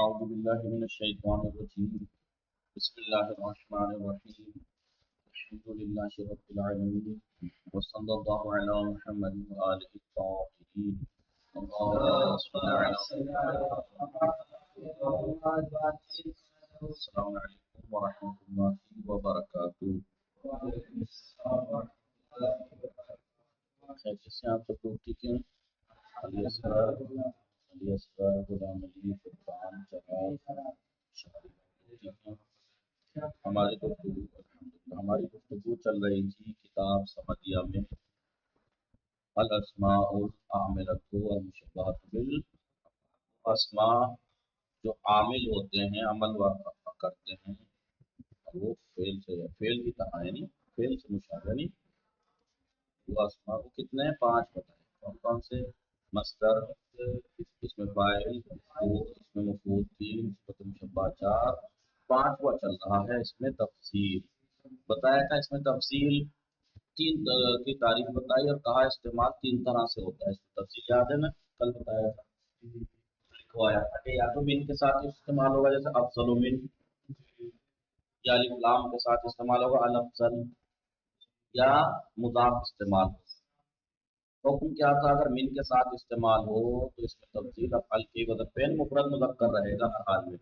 أعوذ بالله من الشيطان الرجيم بسم الله الرحمن الرحيم الحمد لله رب العالمين وصلى الله على محمد وآله الطاهرين اللهم صل على السلام عليكم ورحمة الله وبركاته. خیر سے آپ سب لوگ ٹھیک ہیں؟ علی اصغر غلام علی فرقان جواد ٹھیک ہیں؟ ہماری گفتگو چل رہی تھی کتاب سمدیہ میں الاسماء العاملۃ والمشبہۃ بالاسماء، جو عامل ہوتے ہیں عمل کرتے ہیں وہ فعل سے فعل کی طرح یعنی فعل سے مشابہ نہیں، وہ اسماء کو کتنے ہیں؟ 5 بتائیں کون کون سے؟ مصدر، اس میں فاعل، اس میں مفعول 3، اس میں مشبہ 4، 5 وہ چل رہا ہے۔ اس میں تفصیل بتایا تھا، اس میں تفصیل 3 کی تعریف بتائی اور کہا استعمال 3 طرح سے ہوتا ہے۔ اس میں تفصیل یاد ہے نا، کل بتایا تھا، لکھوایا تھا کہ یا تو من کے ساتھ استعمال ہوگا جیسے افضل من، یا الف لام کے ساتھ استعمال ہوگا الافضل، یا مضاف استعمال ہوگا۔ حکم کیا تھا؟ اگر من کے ساتھ استعمال ہو تو اس میں تفصیل افعال کی وجہ پین مفرد مذکر رہے گا ہر حال میں،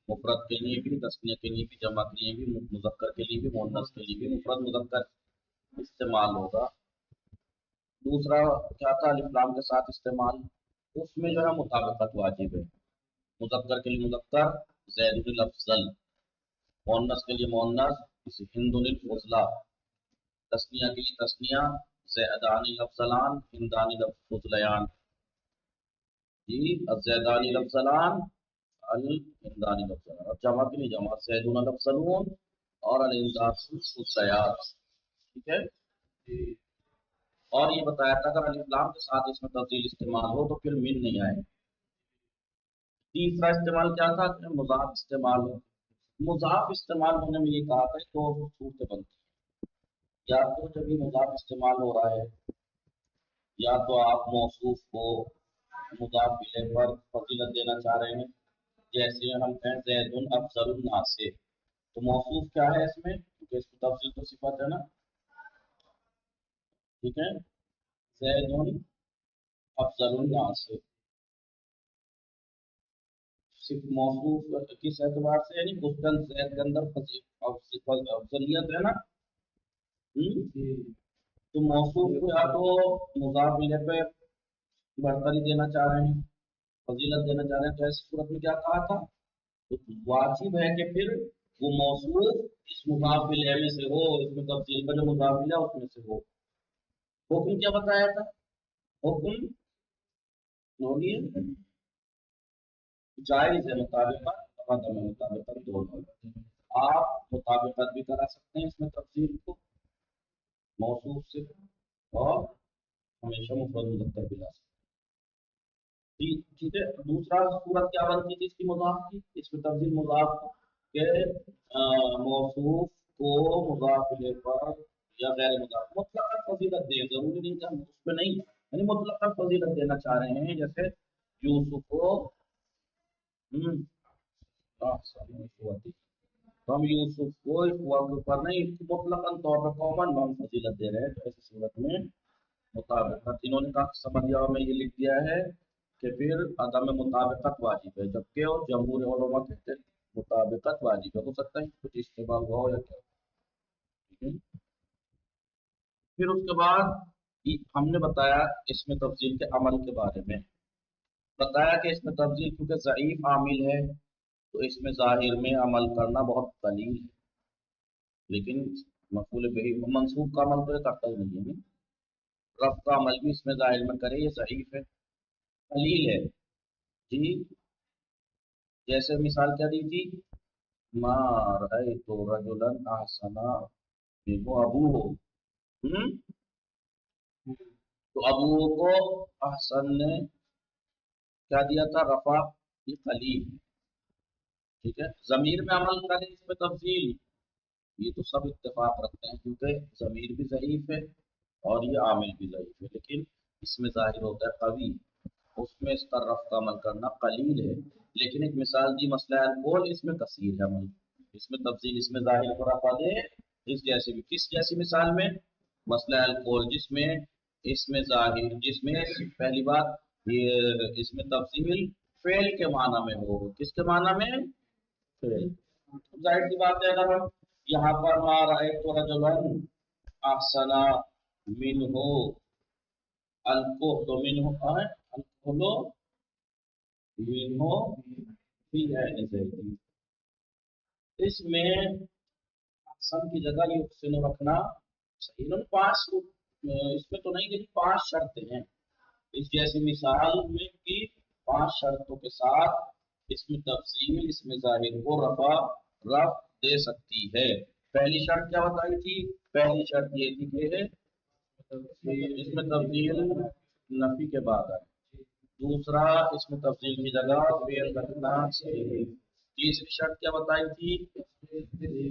مفرد کے لیے بھی، تثنیہ کے لیے بھی، جمع کے لیے بھی، مذکر کے لیے بھی، مؤنث کے لیے بھی مفرد مذکر استعمال ہوگا۔ دوسرا کیا تھا؟ الف لام کے ساتھ استعمال، اس میں جو ہے مطابقت واجب ہے، مذکر کے لیے مذکر زید الافضل، مؤنث کے لیے مؤنث ہند الفضلى، تثنیہ کے لیے تثنیہ زیدان الافضلان ہندان الفضلیان، جی الزیدان الافضلان الہندان الافضلان، اور جمع کے لیے جمع زیدون الافضلون اور الہندان الفضلیات، ٹھیک ہے جی۔ اور یہ بتایا تھا اگر الف لام کے ساتھ اس میں تفصیل استعمال ہو تو پھر من نہیں آئے۔ تیسرا استعمال کیا تھا؟ کہ مضاف استعمال ہو۔ مضاف استعمال ہونے میں یہ کہا تھا تو صورتیں بنتی ہیں، یا تو جب یہ مضاف استعمال ہو رہا ہے یا تو آپ موصوف کو مضاف الیہ پر فضیلت دینا چاہ رہے ہیں، جیسے ہم کہیں زید افضل الناس، تو موصوف کیا ہے اس میں؟ کیونکہ اس کی تفصیل تو صفت ہے نا، ٹھیک ہے، زید افضل الناس صرف موصوف کس اعتبار سے؟ یعنی مستند زید کے اندر افضلیت ہے نا، تو موصوف کو یا تو مضاف الیہ پہ برتری دینا چاہ رہے ہیں، فضیلت دینا چاہ رہے ہیں، تو ایسی صورت میں کیا کہا تھا؟ تو واجب ہے کہ پھر وہ موصوف اس مضاف الیہ میں سے ہو، اس میں تفصیل کا جو مضاف الیہ اس میں سے ہو۔ حکم کیا بتایا تھا؟ حکم جائز ہے مطابقت اور عدم مطابقت دونوں، آپ مطابقت بھی کرا سکتے ہیں اس میں تفصیل کو موصوف سے، اور ہمیشہ مفرد مذکر بھی لا سکتے ہیں، ٹھیک ہے۔ دوسرا صورت کیا بنتی تھی اس کی مضاف کی؟ اس میں تفصیل مضاف کے موصوف کو مضاف الیہ پر یا غیر مضاف مطلق فضیلت دیں، ضروری نہیں کہ ہم اس پہ نہیں، یعنی مطلق فضیلت دینا چاہ رہے ہیں، جیسے یوسف کو تو ہم یوسف کو اس وقت پر نہیں مطلقاً طور پر کامن نام فضیلت دے رہے ہیں، تو ایسی صورت میں مطابقت انہوں نے کہا سمجھا میں یہ لکھ دیا ہے کہ پھر عدم مطابقت واجب ہے، جبکہ وہ جمہور علماء کہتے ہیں مطابقت واجب ہے، ہو سکتا ہے کچھ اشتباہ ہوا ہو یا کیا، ٹھیک ہے۔ پھر اس کے بعد ہم نے بتایا اس میں تفصیل کے عمل کے بارے میں، بتایا کہ اس میں تفصیل کیونکہ ضعیف عامل ہے تو اس میں ظاہر میں عمل کرنا بہت قلیل ہے، لیکن مفعول بہ منصوب کا عمل تو یہ کرتا ہی نہیں ہے، رفع کا عمل بھی اس میں ظاہر میں کرے، یہ ضعیف ہے، قلیل ہے جی۔ جیسے مثال کیا دی تھی؟ ما رأیت رجلا احسن منہ ابوہ، تو ابو کو احسن نے کیا دیا تھا؟ رفع، یہ قلیل، ٹھیک ہے۔ ضمیر میں عمل کرے اس میں تفصیل، یہ تو سب اتفاق رکھتے ہیں کیونکہ ضمیر بھی ضعیف ہے اور یہ عامل بھی ضعیف ہے، لیکن اس میں ظاہر ہوتا ہے قوی، اس میں اس کا رفع کا عمل کرنا قلیل ہے، لیکن ایک مثال دی مسئلہ الکول، اس میں کثیر ہے عمل، اس میں تفصیل، اس میں ظاہر کو رفع دے، اس جیسی بھی، کس جیسی مثال میں؟ مسئلہ الکول جس میں اس میں ظاہر، جس میں پہلی بات یہ اس میں تفصیل فعل کے معنی میں ہو، کس کے معنی میں؟ فعل۔ ظاہر سی بات ہے، اگر ہم یہاں پر مارا ایک تو رجلن احسنا منہ الکحل منہ الکحل منہ فی عین زیتون، اس میں احسن کی جگہ یہ حسن رکھنا صحیح، انہوں نے اس میں تو نہیں، لیکن 5 شرطیں ہیں اس جیسی مثال میں کی، 5 شرطوں کے ساتھ اس میں تفصیل، اس میں ظاہر کو رفع دے سکتی ہے۔ پہلی شرط کیا بتائی تھی؟ پہلی شرط یہ تھی کہ اس میں تفصیل نفی کے بعد آئے، دوسرا اس میں تفصیل کی جگہ فعل رکھنا صحیح ہے، تیسری شرط کیا بتائی تھی؟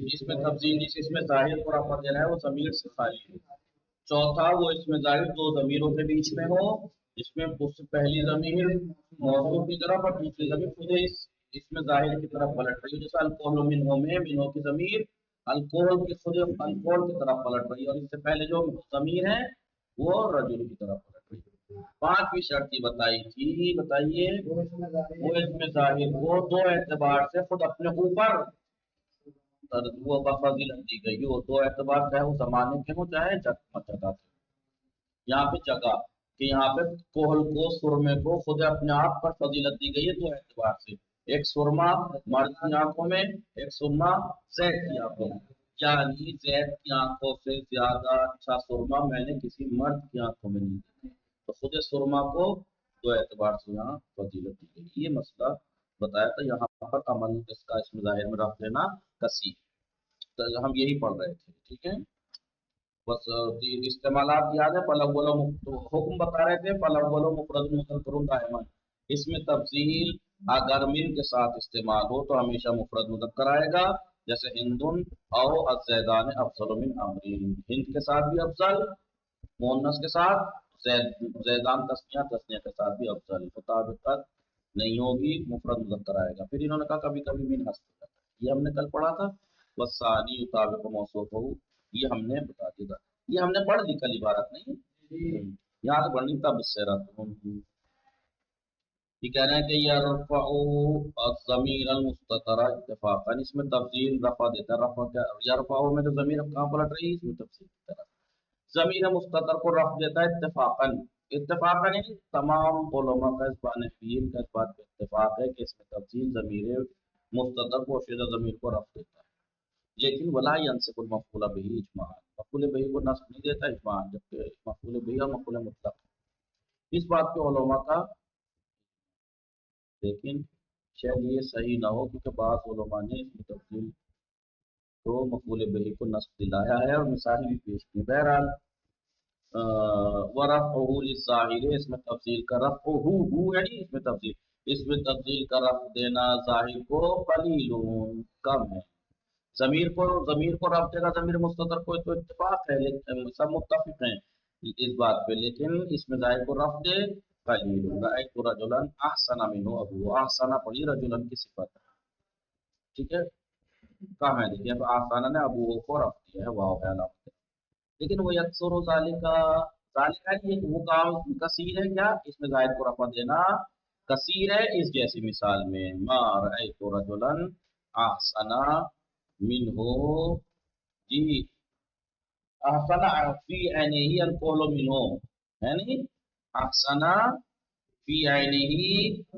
اس میں تفصیل اس میں ظاہر کو رفع دینا ہے وہ ضمیر سے خالی ہے، چوتھا وہ اس میں ظاہر 2 ضمیروں کے بیچ میں ہو، اس میں پہلی ضمیر موضوع کی طرف اور دوسری ضمیر خود اس میں ظاہر کی طرف پلٹ رہی ہے، جیسے الکحل منہ میں منہ کی ضمیر الکحل کی خود الکحل کی طرف پلٹ رہی ہے، اور اس سے پہلے جو ضمیر ہے وہ رجل کی طرف پلٹ رہی ہے۔ 5ویں شرط یہ بتائی تھی، بتائیے، وہ اس میں ظاہر کو 2 اعتبار سے خود اپنے اوپر وہ فضیلت دی گئی، وہ 2 اعتبار چاہے وہ زمانے کے ہوں چاہے جگہ کے، یہاں پہ جگہ کہ یہاں پہ کوہل کو سرمے کو خود اپنے آپ پر فضیلت دی گئی ہے 2 اعتبار سے، ایک سرما مرد کی آنکھوں میں، ایک سرما زید کی آنکھوں میں، یعنی زید کی آنکھوں سے زیادہ اچھا سرما میں نے کسی مرد کی آنکھوں میں نہیں دیکھا، تو خود سرما کو 2 اعتبار سے یہاں فضیلت دی گئی، یہ مسئلہ بتایا تھا۔ یہاں پر عمل اس کا اس میں ظاہر میں رکھ لینا کثیر، تو ہم یہی پڑھ رہے تھے، ٹھیک ہے، بس استعمالات یاد ہے، فالاول حکم بتا رہے تھے، فالاول مفرد مذکر دائما، اس میں تفصیل اگر من کے ساتھ استعمال ہو تو ہمیشہ مفرد مذکر آئے گا، جیسے ہندن او الزیدان افضل من عمرین، ہند کے ساتھ بھی افضل مؤنث کے ساتھ، زیدان تسنیہ تسنیہ کے ساتھ بھی افضل، مطابقت نہیں ہوگی، مفرد مذکر آئے گا۔ پھر انہوں نے کہا کبھی کبھی من حذف ہوتا ہے، یہ ہم نے کل پڑھا تھا، والثانی یطابق موصوفہ، یہ ہم نے بتا دیا، یہ ہم نے پڑھ لی کل عبارت نہیں، یہاں سے پڑھنی تب سے یہ کہہ رہے ہیں کہ یرفع الضمیر المستتر اتفاقا، اس میں تفصیل رفع دیتا ہے، رفع کیا یرفع میں تو ضمیر کہاں پلٹ رہی ہے، اس میں تفصیل کی طرف ضمیر مستتر کو رفع دیتا ہے اتفاقا، اتفاقا یعنی تمام علماء کا اس بات کا اس بات پہ اتفاق ہے کہ اس میں تفصیل ضمیر مستتر کو شدہ ضمیر کو رفع دیتا ہے، لیکن ولا ينصب المفعول به اجماعا، مفعول به کو نصب نہیں دیتا اجماعا، جبکہ مفعول به اور مفعول مطلق اس بات کے علماء کا، لیکن شاید یہ صحیح نہ ہو کیونکہ بعض علماء نے اس میں تفصیل تو مفعول به کو نصب دلایا ہے اور مثال بھی پیش کی، بہرحال ورفعه للظاہر، اس میں تفصیل کا رفعه ہو یعنی اس میں تفصیل کا رفع دینا ظاہر کو قلیل کم ہے، ضمیر کو رفع دے گا ضمیر مستتر کو تو اتفاق ہے، لیکن سب متفق ہیں اس بات پہ، لیکن اس میں ظاہر کو رفع دے قلیل، رأیت رجلا احسن منه ابوه، احسن پڑھی رجلا کی صفت، ٹھیک ہے، کہاں ہے دیکھیے اب احسن نے ابوه کو رفع دیا ہے، واو ہے علامت، لیکن وہ یکسر ذالکا، ذالکا یہ وہ کام کثیر ہے کیا، اس میں ظاہر کو رفع دینا کثیر ہے، اس جیسی مثال میں ما رأیت رجلا احسن منه، جی احسن فی عینہ القول منه، ہے نہیں، احسن فی عینہ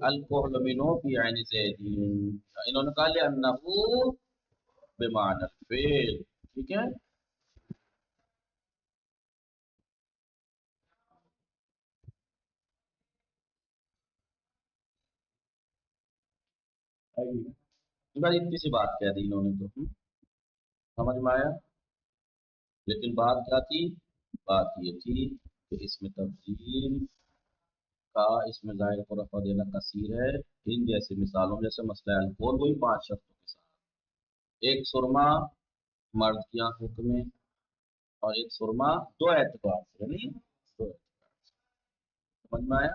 القول منه فی عین زید، انہوں نے کہا لأنہ بمعنی الفعل، ٹھیک ہے، بس اتنی سی بات کہہ دی انہوں نے تو سمجھ میں آیا، لیکن بات کیا تھی، بات یہ تھی کہ اس میں تفصیل کا اس میں ظاہر کو رفع دینا کثیر ہے، ان جیسی مثالوں جیسے مسئلہ الکول وہی 5 شرطوں کے ساتھ، ایک سرما مرد کی آنکھوں میں اور ایک سرما 2 اعتبار سے، یعنی 2 اعتبار سے، سمجھ میں آیا،